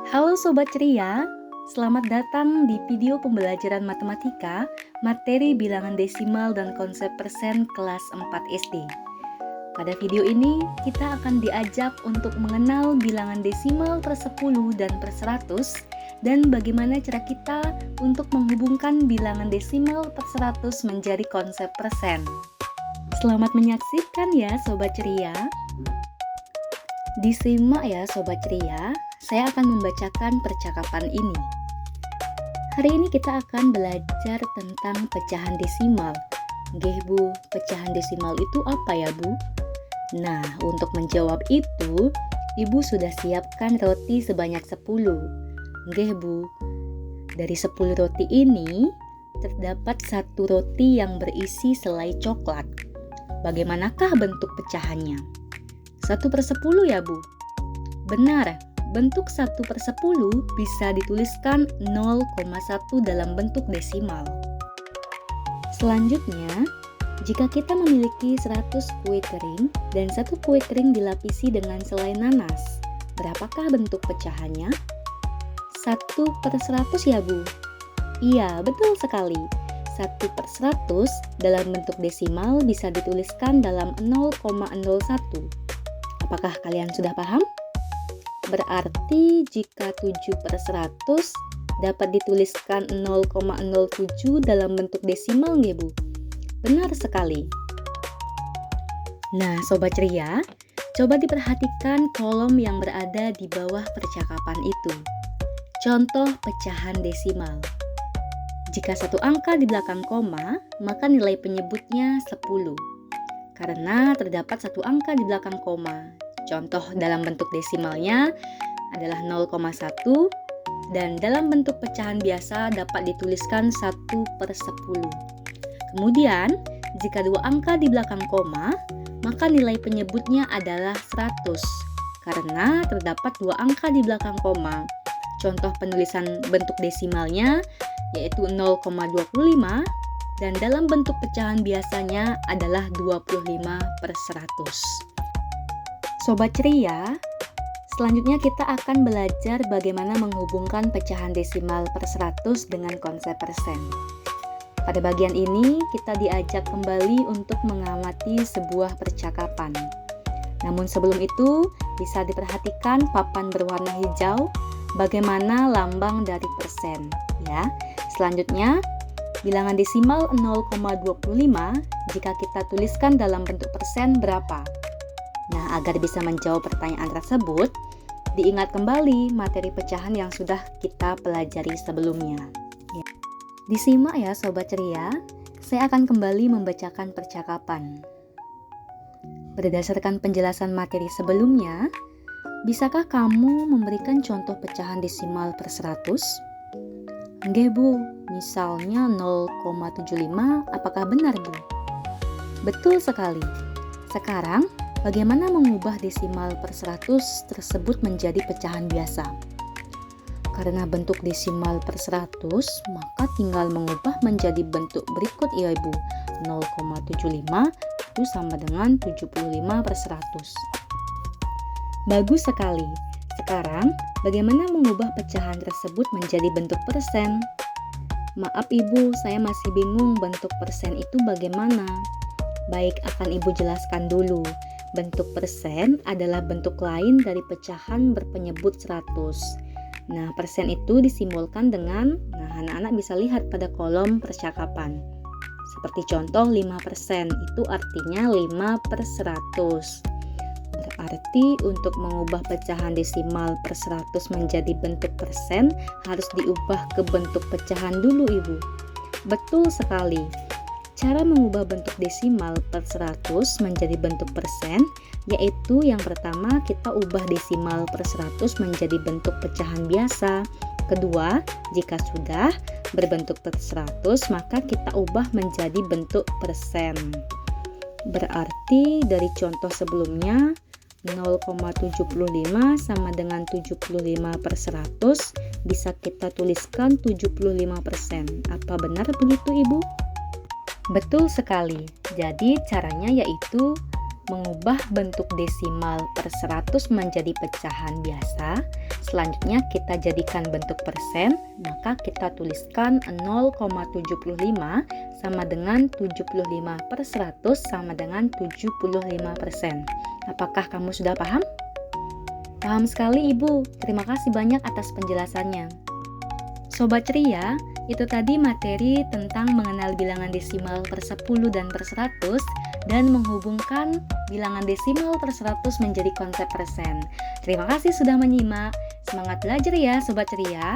Halo Sobat Ceria, selamat datang di video pembelajaran matematika, materi bilangan desimal dan konsep persen kelas 4 SD. Pada video ini, kita akan diajak untuk mengenal bilangan desimal per 10 dan per 100 dan bagaimana cara kita untuk menghubungkan bilangan desimal per 100 menjadi konsep persen. Selamat menyaksikan ya Sobat Ceria. Disimak ya Sobat Ceria, saya akan membacakan percakapan ini. Hari ini kita akan belajar tentang pecahan desimal. Nggih Bu, pecahan desimal itu apa ya Bu? Nah, untuk menjawab itu, Ibu sudah siapkan roti sebanyak 10. Nggih Bu, dari 10 roti ini, terdapat satu roti yang berisi selai coklat. Bagaimanakah bentuk pecahannya? 1/10 ya Bu? Benar, bentuk 1/10 bisa dituliskan 0,1 dalam bentuk desimal. Selanjutnya, jika kita memiliki 100 kue kering dan satu kue kering dilapisi dengan selai nanas, berapakah bentuk pecahannya? 1/100 ya Bu? Iya, betul sekali. 1/100 dalam bentuk desimal bisa dituliskan dalam 0,01. Apakah kalian sudah paham? Berarti jika 7/100 dapat dituliskan 0,07 dalam bentuk desimal nggih Bu? Benar sekali. Nah Sobat Ceria, coba diperhatikan kolom yang berada di bawah percakapan itu. Contoh pecahan desimal. Jika satu angka di belakang koma, maka nilai penyebutnya 10. Karena terdapat satu angka di belakang koma. Contoh dalam bentuk desimalnya adalah 0,1 dan dalam bentuk pecahan biasa dapat dituliskan 1/10. Kemudian, jika dua angka di belakang koma, maka nilai penyebutnya adalah 100 karena terdapat dua angka di belakang koma. Contoh penulisan bentuk desimalnya yaitu 0,25 dan dalam bentuk pecahan biasanya adalah 25/100. Sobat Ceria, selanjutnya kita akan belajar bagaimana menghubungkan pecahan desimal per 100 dengan konsep persen. Pada bagian ini, kita diajak kembali untuk mengamati sebuah percakapan. Namun sebelum itu, bisa diperhatikan papan berwarna hijau, bagaimana lambang dari persen. Ya, selanjutnya, bilangan desimal 0,25 jika kita tuliskan dalam bentuk persen berapa? Nah, agar bisa menjawab pertanyaan tersebut, diingat kembali materi pecahan yang sudah kita pelajari sebelumnya. Ya. Disimak ya Sobat Ceria, saya akan kembali membacakan percakapan. Berdasarkan penjelasan materi sebelumnya, bisakah kamu memberikan contoh pecahan desimal per 100? Nggih Bu, misalnya 0,75, apakah benar Bu? Betul sekali. Sekarang, bagaimana mengubah desimal per 100 tersebut menjadi pecahan biasa? Karena bentuk desimal per 100, maka tinggal mengubah menjadi bentuk berikut ya Ibu. 0,75 itu sama dengan 75/100. Bagus sekali. Sekarang, bagaimana mengubah pecahan tersebut menjadi bentuk persen? Maaf Ibu, saya masih bingung bentuk persen itu bagaimana. Baik, akan Ibu jelaskan dulu. Bentuk persen adalah bentuk lain dari pecahan berpenyebut 100. Nah, persen itu disimbolkan dengan, anak-anak bisa lihat pada kolom percakapan. Seperti contoh 5%, itu artinya 5/100. Berarti untuk mengubah pecahan desimal per 100 menjadi bentuk persen harus diubah ke bentuk pecahan dulu Ibu. Betul sekali. Cara mengubah bentuk desimal per 100 menjadi bentuk persen yaitu yang pertama kita ubah desimal per 100 menjadi bentuk pecahan biasa. Kedua, jika sudah berbentuk per 100 maka kita ubah menjadi bentuk persen. Berarti dari contoh sebelumnya 0,75 sama dengan 75/100 bisa kita tuliskan 75%. Apa benar begitu Ibu? Betul sekali. Jadi caranya yaitu mengubah bentuk desimal per 100 menjadi pecahan biasa. Selanjutnya kita jadikan bentuk persen, maka kita tuliskan 0,75 sama dengan 75 per 100 sama dengan 75%. Apakah kamu sudah paham? Paham sekali Ibu, terima kasih banyak atas penjelasannya. Sobat ceria, itu tadi materi tentang mengenal bilangan desimal per 10 dan per 100 dan menghubungkan bilangan desimal per 100 menjadi konsep persen. Terima kasih sudah menyimak. Semangat belajar ya Sobat ceria.